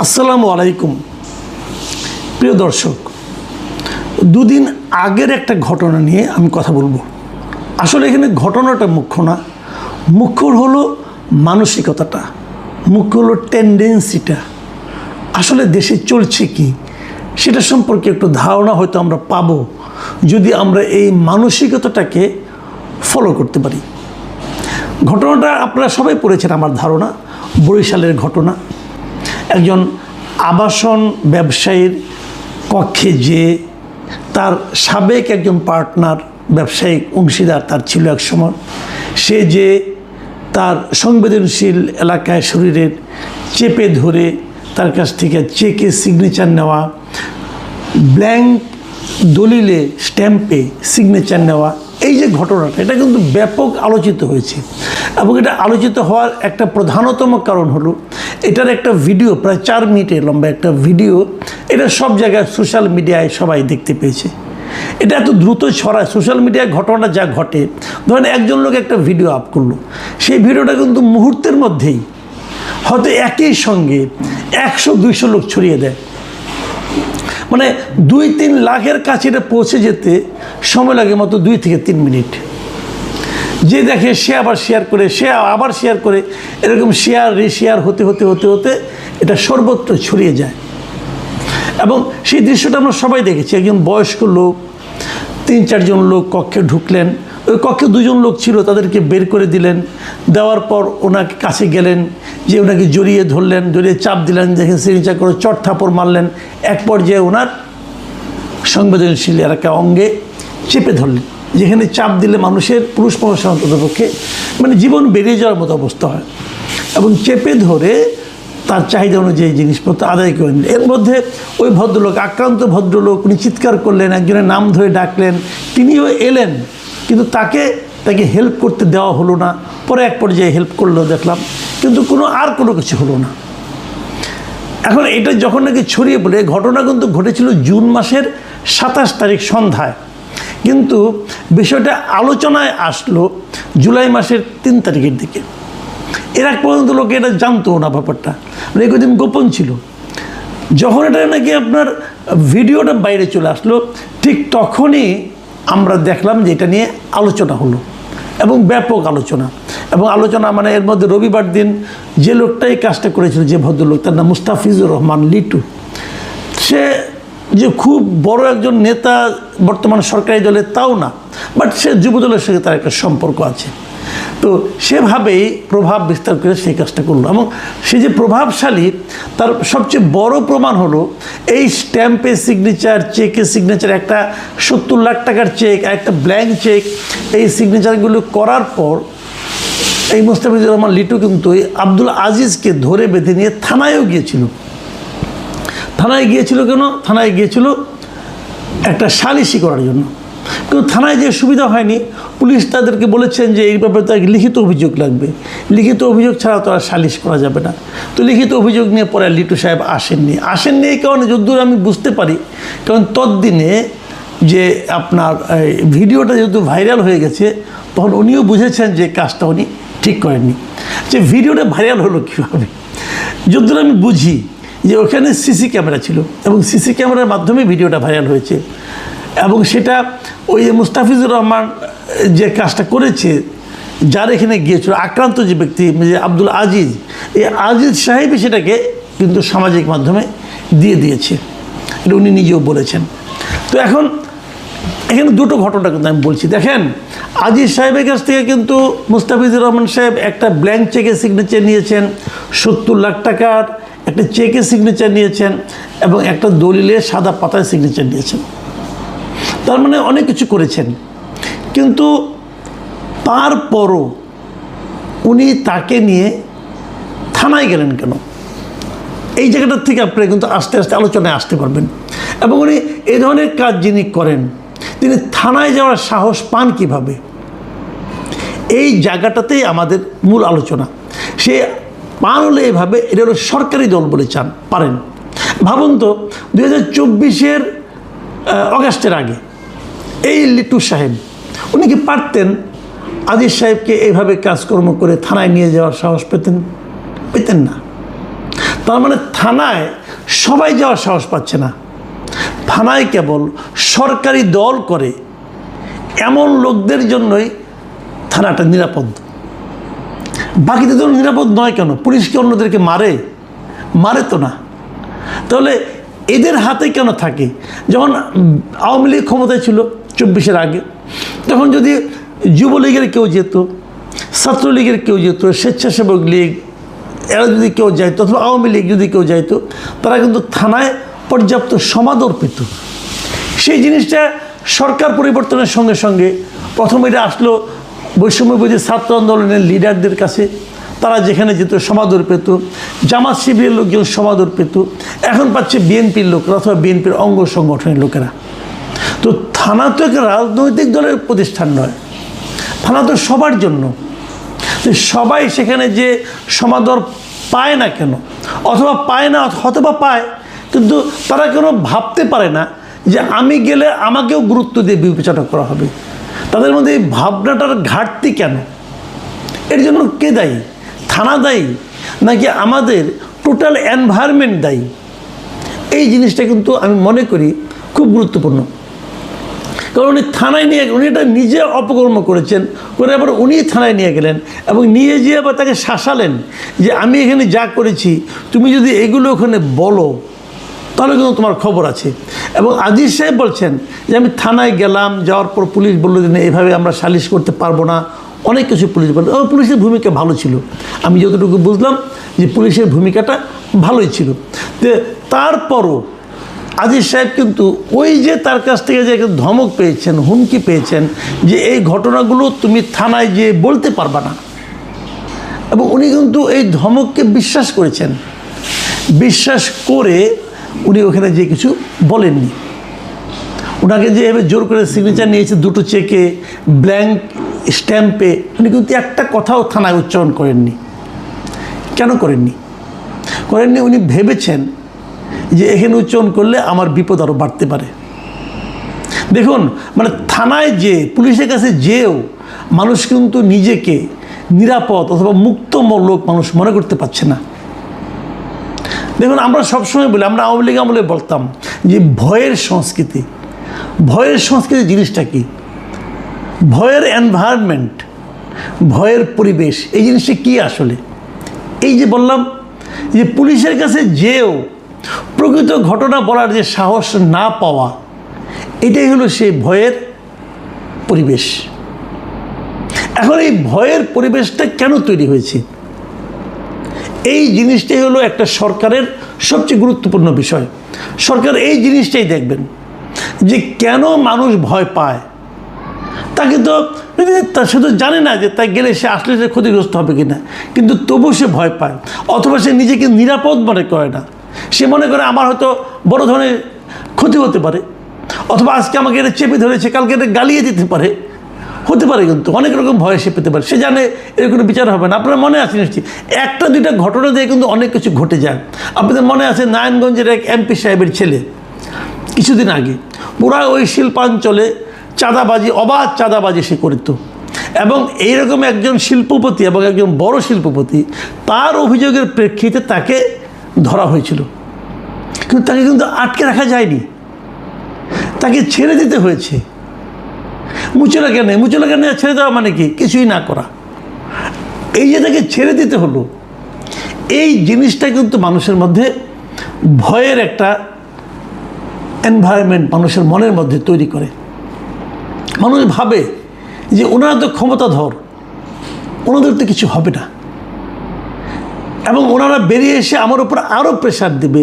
আসসালামু আলাইকুম প্রিয় দর্শক, দুদিন আগের একটা ঘটনা নিয়ে আমি কথা বলবো। আসলে এখানে ঘটনাটা মুখ্য না, মুখ্য হলো মানসিকতাটা, মুখ্য হলো টেন্ডেন্সিটা। আসলে দেশে চলছে কি সেটা সম্পর্কে একটু ধারণা হয়তো আমরা পাবো যদি আমরা এই মানসিকতাটাকে ফলো করতে পারি। ঘটনাটা আপনারা সবাই পড়েছেন আমার ধারণা, বরিশালের ঘটনা। একজন আবাসন ব্যবসায়ীর কক্ষে যে তার সাবেক একজন পার্টনার, ব্যবসায়িক অংশীদার তার ছিল এক সময়, সে যে তার সংবেদনশীল এলাকায় শরীরের চেপে ধরে তার কাছ থেকে চেকে সিগনেচার নেওয়া, ব্ল্যাঙ্ক দলিলে স্ট্যাম্পে সিগনেচার নেওয়া, এই যে ঘটনাটা, এটা কিন্তু ব্যাপক আলোচিত হয়েছে। এবং এটা আলোচিত হওয়ার একটা প্রধানতম কারণ হলো এটার একটা ভিডিও, প্রায় 4 মিনিটের লম্বা একটা ভিডিও, এটা সব জায়গায় সোশ্যাল মিডিয়ায় সবাই দেখতে পেয়েছে। এটা এত দ্রুত ছড়ায় সোশ্যাল মিডিয়ায়, ঘটনা যা ঘটে, ধরেন একজন লোক একটা ভিডিও আপ করলো, সেই ভিডিওটা কিন্তু মুহূর্তের মধ্যেই হয়তো একই সঙ্গে 100-200 লোক ছড়িয়ে দেয়। মানে 2-3 লাখের কাছে এটা পৌঁছে যেতে সময় লাগে মাত্র 2 থেকে 3 মিনিট। যে দেখে সে আবার শেয়ার করে, সে আবার শেয়ার করে, এরকম শেয়ার রিশেয়ার হতে হতে হতে হতে এটা সর্বত্র ছড়িয়ে যায়। এবং সেই দৃশ্যটা আমরা সবাই দেখেছি। একজন বয়স্ক লোক, 3-4 জন লোক কক্ষে ঢুকলেন, ওই কক্ষে 2 জন লোক ছিল, তাদেরকে বের করে দিলেন। দেওয়ার পর ওনাকে কাছে গেলেন, যে ওনাকে জড়িয়ে ধরলেন, জড়িয়ে চাপ দিলেন, দেখেন সিগনেচার করে চট থাপড় মারলেন। এক পর্যায়ে ওনার সংবেদনশীল এলাকা অঙ্গে চেপে ধরলেন, যেখানে চাপ দিলে মানুষের, পুরুষ মানুষের অন্ততপক্ষে মানে জীবন বেরিয়ে যাওয়ার মতো অবস্থা হয়। এবং চেপে ধরে তার চাহিদা অনুযায়ী জিনিসপত্র আদায় করেন। এর মধ্যে ওই ভদ্রলোক, আক্রান্ত ভদ্রলোক, উনি চিৎকার করলেন, একজনের নাম ধরে ডাকলেন, তিনিও এলেন, কিন্তু তাকে হেল্প করতে দেওয়া হলো না। পরে এক পর্যায়ে হেল্প করলো দেখলাম, কিন্তু কোনো কিছু হলো না। এখন এটা যখন নাকি ছড়িয়ে পড়ে, ঘটনা কিন্তু ঘটেছিল জুন মাসের 27 তারিখ সন্ধ্যায়, কিন্তু বিষয়টা আলোচনায় আসলো জুলাই মাসের 3 তারিখের দিকে। এর আগ পর্যন্ত লোকে এটা জানতো না, ব্যাপারটা মানে কদিন গোপন ছিল। যখন এটা নাকি আপনার ভিডিওটা বাইরে চলে আসলো, ঠিক তখনই আমরা দেখলাম যে এটা নিয়ে আলোচনা হলো, এবং ব্যাপক আলোচনা। এবং আলোচনা মানে এর মধ্যে রবিবার দিন যে লোকটাই কাজটা করেছিল, যে ভদ্রলোক, তার নাম মুস্তাফিজুর রহমান লিটু, সে যে খুব বড় একজন নেতা বর্তমান সরকারি দলে তাও না, বাট সে যুবদলের সঙ্গে তার একটা সম্পর্ক আছে। তো সেভাবেই প্রভাব বিস্তার করে সেই কাজটা করলো। এবং সে যে প্রভাবশালী, তার সবচেয়ে বড় প্রমাণ হলো এই স্ট্যাম্পে সিগনেচার, চেকে সিগনেচার, একটা 70 লাখ টাকার চেক, একটা ব্ল্যাঙ্ক চেক, এই সিগনেচারগুলো করার পর এই মুস্তাফিজুর রহমান লিটু কিন্তু আব্দুল আজিজকে ধরে বেঁধে নিয়ে থানায়ও গিয়েছিল। থানায় গিয়েছিল কেন? থানায় গিয়েছিল একটা সালিশি করার জন্য। কিন্তু থানায় যে সুবিধা হয়নি, পুলিশ তাদেরকে বলেছেন যে এই ব্যাপারে তাকে লিখিত অভিযোগ লাগবে, লিখিত অভিযোগ ছাড়া তো আর সালিশ করা যাবে না। তো লিখিত অভিযোগ নিয়ে পরে লিটু সাহেব আসেননি এই কারণে, যদ্দূর আমি বুঝতে পারি, কারণ ততদিনে যে আপনার ভিডিওটা যেহেতু ভাইরাল হয়ে গেছে, তখন উনিও বুঝেছেন যে কাজটা উনি ঠিক করেননি। যে ভিডিওটা ভাইরাল হলো কীভাবে, যদ্দূর আমি বুঝি যে ওখানে সিসি ক্যামেরা ছিল, এবং সিসি ক্যামেরার মাধ্যমে ভিডিওটা ভাইরাল হয়েছে। এবং সেটা ওই মুস্তাফিজুর রহমান যে কাজটা করেছে, যার এখানে গিয়েছিল আক্রান্ত যে ব্যক্তি, যে আব্দুল আজিজ, এই আজিজ সাহেবই সেটাকে কিন্তু সামাজিক মাধ্যমে দিয়ে দিয়েছে, এটা উনি নিজেও বলেছেন। তো এখন এখানে দুটো ঘটনা কিন্তু আমি বলছি। দেখেন, আজিজ সাহেবের কাছ থেকে কিন্তু মুস্তাফিজুর রহমান সাহেব একটা ব্ল্যাঙ্ক চেকে সিগনেচার নিয়েছেন, 70 লাখ টাকার একটা চেকে সিগনেচার নিয়েছেন, এবং একটা দলিলে সাদা পাতায় সিগনেচার নিয়েছেন। তার মানে অনেক কিছু করেছেন। কিন্তু তারপরও উনি তাকে নিয়ে থানায় গেলেন কেন? এই জায়গাটার থেকে আপনারা কিন্তু আস্তে আস্তে আলোচনায় আসতে পারবেন। এবং উনি এই ধরনের কাজ যিনি করেন, তিনি থানায় যাওয়ার সাহস পান কিভাবে? এই জায়গাটাতেই আমাদের মূল আলোচনা। সে পান হলে এভাবে, এটা হলো সরকারি দল বলে পারেন। ভাবুন তো, 2024-এর অগাস্টের আগে এই লিটু সাহেব, উনি কি পারতেন আজিজ সাহেবকে এইভাবে কাজকর্ম করে থানায় নিয়ে যাওয়ার সাহস পেতেন না? তার মানে থানায় সবাই যাওয়ার সাহস পাচ্ছে না। থানায় কেবল সরকারি দল করে এমন লোকদের জন্যই থানাটা নিরাপদ। বাকিদের জন্য নিরাপদ নয় কেন? পুলিশ কি অন্যদেরকে মারে তো না। তাহলে এদের হাতে কেন থাকে? যখন আওয়ামী লীগ ক্ষমতায় ছিল 24-এর আগে, তখন যদি যুবলীগের কেউ যেত, ছাত্রলীগের কেউ যেত, স্বেচ্ছাসেবক লীগ এরা যদি কেউ যাইতো, অথবা আওয়ামী লীগ যদি কেউ যাইতো, তারা কিন্তু থানায় পর্যাপ্ত সমাদর পেত। সেই জিনিসটা সরকার পরিবর্তনের সঙ্গে সঙ্গে প্রথম এটা আসলো বৈষম্যবিরোধী ছাত্র আন্দোলনের লিডারদের কাছে, তারা যেখানে যেত সমাদর পেত, জামাত শিবিরের লোকজন সমাদর পেত, এখন পাচ্ছে বিএনপির লোকরা অথবা বিএনপির অঙ্গ সংগঠনের লোকেরা। তো থানা তো একটা রাজনৈতিক দলের প্রতিষ্ঠান নয়, থানা তো সবার জন্য। তো সবাই সেখানে যে সমাদর পায় না কেন, অথবা পায় না হয়তোবা পায়, কিন্তু তারা কেন ভাবতে পারে না যে আমি গেলে আমাকেও গুরুত্ব দিয়ে বিবেচনা করা হবে? তাদের মধ্যে এই ভাবনাটার ঘাটতি কেন? এর জন্য কে দায়ী? থানা দায়ী নাকি আমাদের টোটাল এনভায়রনমেন্ট দায়ী? এই জিনিসটা কিন্তু আমি মনে করি খুব গুরুত্বপূর্ণ। কারণ উনি থানায় উনি এটা নিজে অপকর্ম করেছেন, করে আবার উনি থানায় নিয়ে গেলেন এবং নিয়ে যেয়ে আবার তাকে শাসালেন যে আমি এখানে যা করেছি তুমি যদি এগুলো ওখানে বলো তাহলে কিন্তু তোমার খবর আছে। এবং আজিজ সাহেব বলছেন যে আমি থানায় গেলাম, যাওয়ার পর পুলিশ বললো যে এইভাবে আমরা সালিশ করতে পারবো না, অনেক কিছু পুলিশ বলল। পুলিশের ভূমিকা ভালো ছিল, আমি যতটুকু বুঝলাম যে পুলিশের ভূমিকাটা ভালোই ছিল। তারপরও আজিজ সাহেব কিন্তু ওই যে তার কাছ থেকে যে ধমক পেয়েছেন, হুমকি পেয়েছেন যে এই ঘটনাগুলো তুমি থানায় যেয়ে বলতে পারবা না, এবং উনি কিন্তু এই ধমককে বিশ্বাস করেছেন। বিশ্বাস করে উনি ওখানে যে কিছু বলেননি। ওনাকে যে এভাবে জোর করে সিগনেচার নিয়েছে 2টো চেকে, ব্ল্যাঙ্ক স্ট্যাম্পে, উনি কিন্তু একটা কথাও থানায় উচ্চারণ করেননি। কেন করেননি? উনি ভেবেছেন যে এখানে উচ্চারণ করলে আমার বিপদ আরও বাড়তে পারে। দেখুন, মানে থানায় যে পুলিশের কাছে যেও মানুষ কিন্তু নিজেকে নিরাপদ অথবা মুক্ত লোক মানুষ মনে করতে পারছে না। দেখুন, আমরা সবসময় বলি, আমরা আওয়ামী লীগ আমলে বলতাম যে ভয়ের সংস্কৃতি জিনিসটা কি? ভয়ের এনভায়রনমেন্ট, ভয়ের পরিবেশ, এই জিনিসটা কি আসলে? এই যে বললাম যে পুলিশের কাছে যেও প্রকৃত ঘটনা বলার যে সাহস না পাওয়া, এটাই হলো সেই ভয়ের পরিবেশ। এখন এই ভয়ের পরিবেশটা কেন তৈরি হয়েছে? এই জিনিসটাই হলো একটা সরকারের সবচেয়ে গুরুত্বপূর্ণ বিষয়। সরকার এই জিনিসটাই দেখবেন যে কেন মানুষ ভয় পায়। তাকে তো সে তো জানে না যে তাই গেলে সে আসলে সে ক্ষতিগ্রস্ত হবে কিনা, কিন্তু তবু সে ভয় পায়, অথবা সে নিজেকে নিরাপদ মনে করে না। সে মনে করে আমার হয়তো বড় ধরনের ক্ষতি হতে পারে, অথবা আজকে আমাকে এটা চেপে ধরেছে, কালকে এটা গালিয়ে দিতে পারে, হতে পারে। কিন্তু অনেক রকম ভয় সে পেতে পারে। সে জানে এর কোনো বিচার হবে না। আপনার মনে আছে নিশ্চয়ই, 1টা 2টা ঘটনা দিয়ে কিন্তু অনেক কিছু ঘটে যায়। আপনাদের মনে আছে নারায়ণগঞ্জের এক এমপি সাহেবের ছেলে কিছুদিন আগে পুরা ওই শিল্পাঞ্চলে চাঁদাবাজি, অবাধ চাঁদাবাজি সে করত, এবং এইরকম একজন শিল্পপতি এবং একজন বড় শিল্পপতি, তার অভিযোগের প্রেক্ষিতে তাকে ধরা হয়েছিল। কিন্তু তাকে কিন্তু আটকে রাখা যায়নি, তাকে ছেড়ে দিতে হয়েছে। মুচলেখা নেই, ছেড়ে দেওয়া মানে কি? কিছুই না করা। এই যে তাকে ছেড়ে দিতে হলো, এই জিনিসটা কিন্তু মানুষের মধ্যে ভয়ের একটা এনভায়রনমেন্ট মানুষের মনের মধ্যে তৈরি করে। মানুষ ভাবে যে ওনারা তো ক্ষমতাধর, ওনাদের তো কিছু হবে না, এবং ওনারা বেরিয়ে এসে আমার উপর আরও প্রেশার দেবে,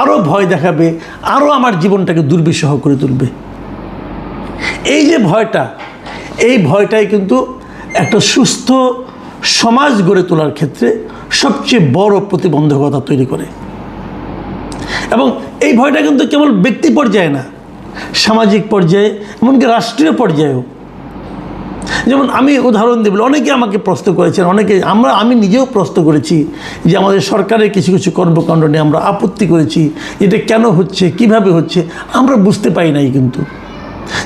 আরও ভয় দেখাবে, আরও আমার জীবনটাকে দুর্বিষহ করে তুলবে। এই যে ভয়টা, এই ভয়টাই কিন্তু একটা সুস্থ সমাজ গড়ে তোলার ক্ষেত্রে সবচেয়ে বড় প্রতিবন্ধকতা তৈরি করে। এবং এই ভয়টা কিন্তু কেবল ব্যক্তি পর্যায়ে না, সামাজিক পর্যায়ে, এমনকি রাষ্ট্রীয় পর্যায়েও। যেমন আমি উদাহরণ দেব, অনেকে আমাকে প্রশ্ন করেছেন, আমি নিজেও প্রশ্ন করেছি যে আমাদের সরকারের কিছু কিছু কর্মকাণ্ড নিয়ে আমরা আপত্তি করেছি, এটা কেন হচ্ছে, কিভাবে হচ্ছে, আমরা বুঝতে পাই নাই। কিন্তু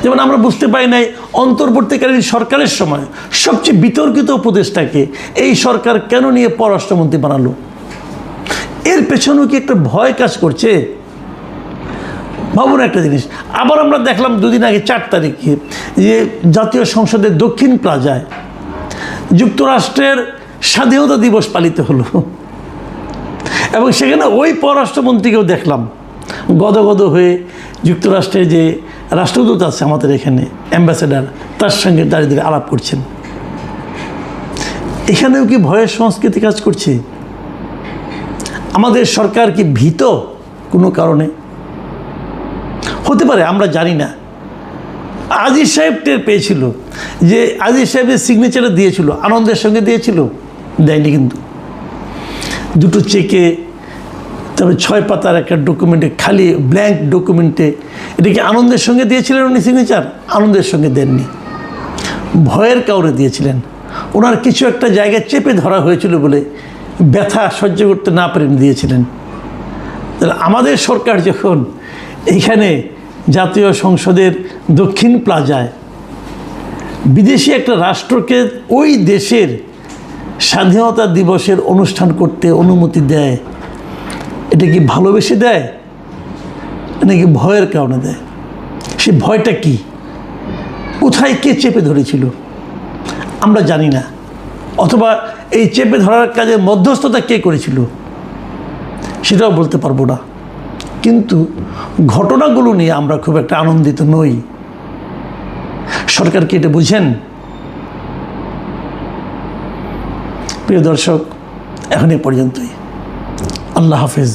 যেমন আমরা বুঝতে পাই নাই অন্তর্বর্তীকালীন সরকারের সময় সবচেয়ে বিতর্কিত উপদেষ্টাকে এই সরকার কেন নিয়ে পররাষ্ট্রমন্ত্রী বানালো। এর পেছনেও কি একটা ভয় কাজ করছে? ভাবুন একটা জিনিস। আবার আমরা দেখলাম দুদিন আগে 4 তারিখে যে জাতীয় সংসদের দক্ষিণ প্লাজায় যুক্তরাষ্ট্রের স্বাধীনতা দিবস পালিত হলো, এবং সেখানে ওই পররাষ্ট্রমন্ত্রীকেও দেখলাম গদগদ হয়ে যুক্তরাষ্ট্রের যে রাষ্ট্রদূত আছে আমাদের এখানে, অ্যাম্বাসেডার, তার সঙ্গে দাঁড়িয়ে দাঁড়িয়ে আলাপ করছেন। এখানেও কি ভয়ের সংস্কৃতি কাজ করছে? আমাদের সরকার কি ভীত কোনো কারণে? হতে পারে, আমরা জানি না। আজিজ সাহেব টের পেয়েছিল যে আজিজ সাহেবের সিগনেচারে দিয়েছিল, আনন্দের সঙ্গে দিয়েছিল, দেয়নি কিন্তু। 2টো চেকে, তবে 6 পাতার একটা ডকুমেন্টে, খালি ব্ল্যাঙ্ক ডকুমেন্টে, এটাকে আনন্দের সঙ্গে দিয়েছিলেন উনি সিগনেচার? আনন্দের সঙ্গে দেননি, ভয়ের কারণে দিয়েছিলেন। ওনার কিছু একটা জায়গায় চেপে ধরা হয়েছিল বলে ব্যথা সহ্য করতে না পেরে দিয়েছিলেন। তাহলে আমাদের সরকার যখন এইখানে জাতীয় সংসদের দক্ষিণ প্লাজায় বিদেশি একটা রাষ্ট্রকে ওই দেশের স্বাধীনতা দিবসের অনুষ্ঠান করতে অনুমতি দেয়, এটা কি ভালোবেসে দেয় নাকি ভয়ের কারণে দেয়? সে ভয়টা কি? কোথায় কে চেপে ধরেছিল আমরা জানি না, অথবা এই চেপে ধরার কাজে মধ্যস্থতা কে করেছিল সেটাও বলতে পারবো না। কিন্তু ঘটনাগুলো নিয়ে আমরা খুব একটা আনন্দিত নই। সরকার কি এটা বুঝেন? প্রিয় দর্শক, এখন এ পর্যন্তই। আল্লাহ হাফেজ।